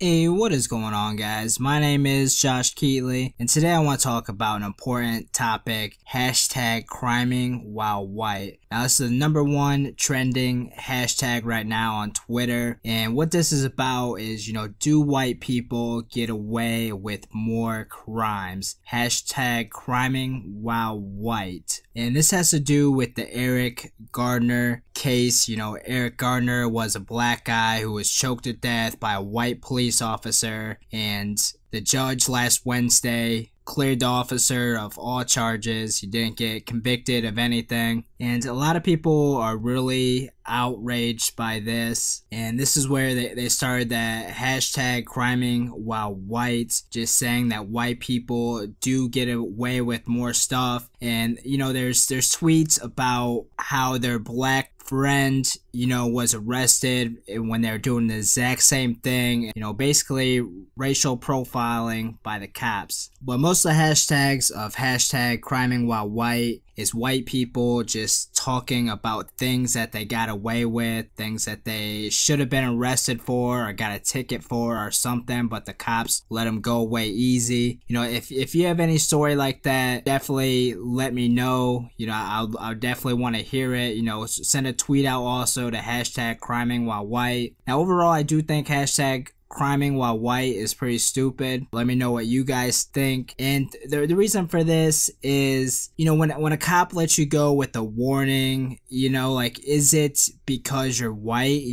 Hey, what is going on, guys? My name is Josh Keatley, and today I want to talk about an important topic, hashtag criming while white. Now, this is the #1 trending hashtag right now on Twitter, and what this is about is, do white people get away with more crimes? Hashtag criming while white. And this has to do with the Eric Garner case. Eric Garner was a black guy who was choked to death by a white police officer, and the judge last Wednesday cleared the officer of all charges. He didn't get convicted of anything, and a lot of people are really outraged by this, and this is where they started that hashtag criming while white, just saying that white people do get away with more stuff. And there's tweets about how their black friend was arrested when they were doing the exact same thing, basically racial profiling by the cops. But most of the hashtags of hashtag criming while white is white people just talking about things that they got away with, things that they should have been arrested for or got a ticket for or something, but the cops let them go away easy. If you have any story like that, definitely let me know. I'll definitely want to hear it. Send a tweet out also to hashtag criming while white. Now, overall, I do think hashtag criming while white is pretty stupid. Let me know what you guys think. And the reason for this is, when a cop lets you go with a warning, is it because you're white?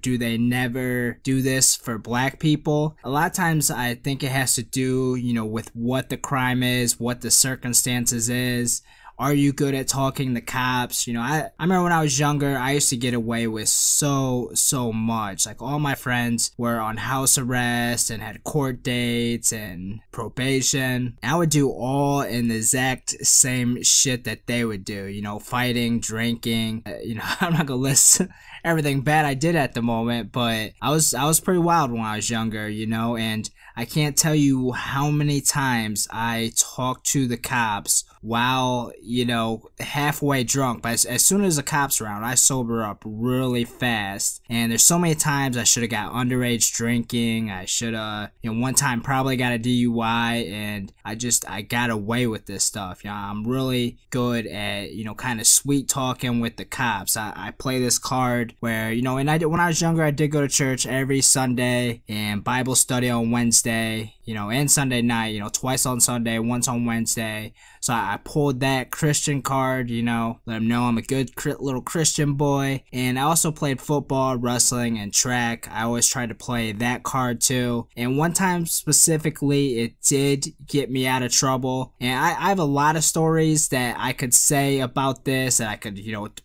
Do they never do this for black people? A lot of times I think it has to do, with what the crime is, what the circumstances is. Are you good at talking to cops? I remember when I was younger, I used to get away with so much. Like, all my friends were on house arrest and had court dates and probation. I would do all in the exact same shit that they would do, fighting, drinking. I'm not gonna list everything bad I did at the moment, but I was pretty wild when I was younger, and I can't tell you how many times I talked to the cops while, halfway drunk. But as soon as the cops around, I sober up really fast. And there's so many times I should have got underage drinking. I should have, one time probably got a DUI, and I got away with this stuff. I'm really good at, kind of sweet talking with the cops. I play this card where, and when I was younger, I did go to church every Sunday and Bible study on Wednesday, and Sunday night, twice on Sunday, once on Wednesday. So I pulled that Christian card, let them know I'm a good little Christian boy. And I also played football, wrestling, and track. I always tried to play that card too. And one time specifically, it did get me out of trouble. And I have a lot of stories that I could say about this, that I could,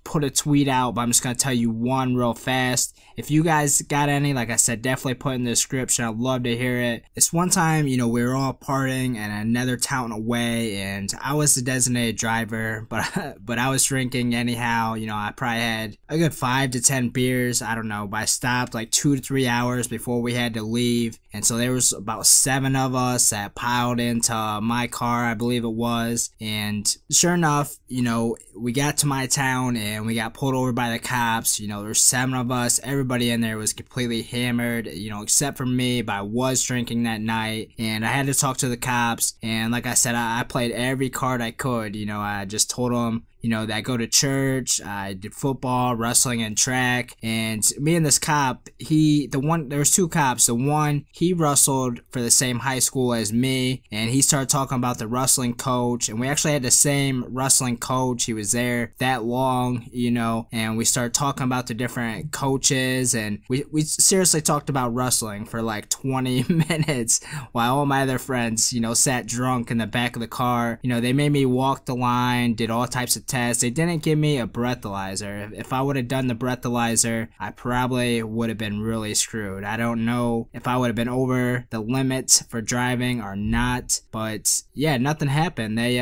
put a tweet out, but I'm just going to tell you one real fast. If you guys got any, like I said, definitely put in the description. I'd love to hear it. It's one time, we were all partying in another town away, and I was the designated driver, but I was drinking anyhow. I probably had a good 5 to 10 beers. I don't know, but I stopped like 2 to 3 hours before we had to leave. And so there was about 7 of us that piled into my car, I believe it was. And sure enough, we got to my town and we got pulled over by the cops. There's 7 of us. Everybody in there was completely hammered, except for me, but I was drinking that night. And I had to talk to the cops. And like I said, I played every card I could. I just told them, that I go to church, I did football, wrestling, and track. And me and this cop, there was 2 cops. The one, he wrestled for the same high school as me, and he started talking about the wrestling coach, and we actually had the same wrestling coach. He was there that long, and we started talking about the different coaches, and we seriously talked about wrestling for like 20 minutes while all my other friends, sat drunk in the back of the car. They made me walk the line, did all types of tests. They didn't give me a breathalyzer. If I would have done the breathalyzer, I probably would have been really screwed. I don't know if I would have been over the limit for driving or not, but yeah, nothing happened. They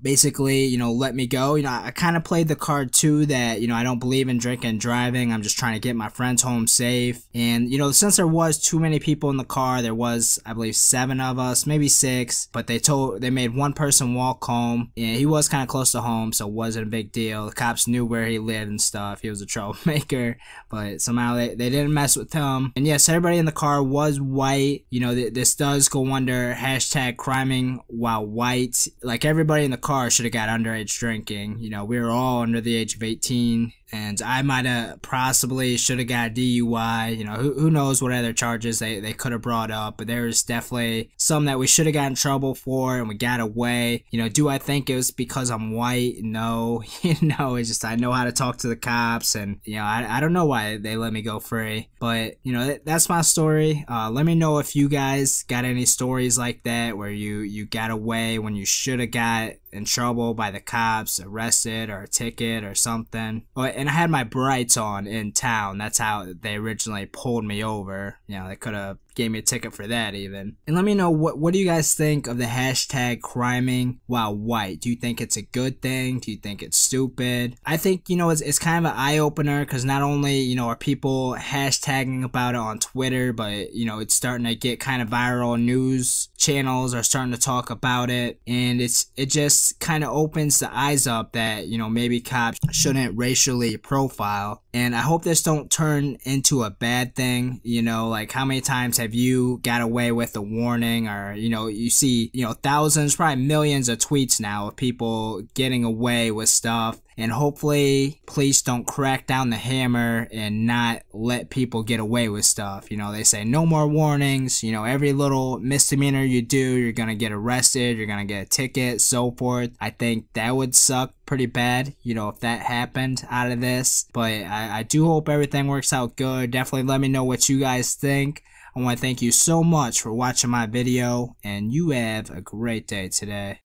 basically, let me go. I kind of played the card too that, I don't believe in drinking and driving. I'm just trying to get my friends home safe. And, since there was too many people in the car, there was, I believe, 7 of us, maybe 6, but they made one person walk home, and he was kind of close to home, so it wasn't a big deal. The cops knew where he lived and stuff. He was a troublemaker, but somehow they didn't mess with him. And yes, everybody in the car was white. You know, this does go under hashtag criming while white. Like, everybody in the car should have got underage drinking. You know, we were all under the age of 18. And I might have possibly should have got a DUI. You know, who knows what other charges they could have brought up. But there's definitely some that we should have got in trouble for and we got away. You know, do I think it was because I'm white? No. You know, it's just I know how to talk to the cops. And, you know, I don't know why they let me go free. But, you know, that's my story. Let me know if you guys got any stories like that where you got away when you should have got in trouble by the cops, arrested, or a ticket or something. Oh, and I had my brights on in town. That's how they originally pulled me over. You know, they could have gave me a ticket for that even. And let me know, what do you guys think of the hashtag criming while white? Do you think it's a good thing? Do you think it's stupid? I think, you know, it's kind of an eye-opener, because not only, you know, are people hashtagging about it on Twitter, but, you know, it's starting to get kind of viral. News channels are starting to talk about it, and it just kind of opens the eyes up that, you know, maybe cops shouldn't racially profile. And I hope this don't turn into a bad thing. You know, like, how many times have you got away with a warning? Or, you know, you see, you know, thousands, probably millions of tweets now of people getting away with stuff. And hopefully police don't crack down the hammer and not let people get away with stuff. You know, they say no more warnings. You know, every little misdemeanor you do, you're gonna get arrested, you're gonna get a ticket, so forth. I think that would suck pretty bad, you know, if that happened out of this. But I do hope everything works out good. Definitely let me know what you guys think. I want to thank you so much for watching my video, and you have a great day today.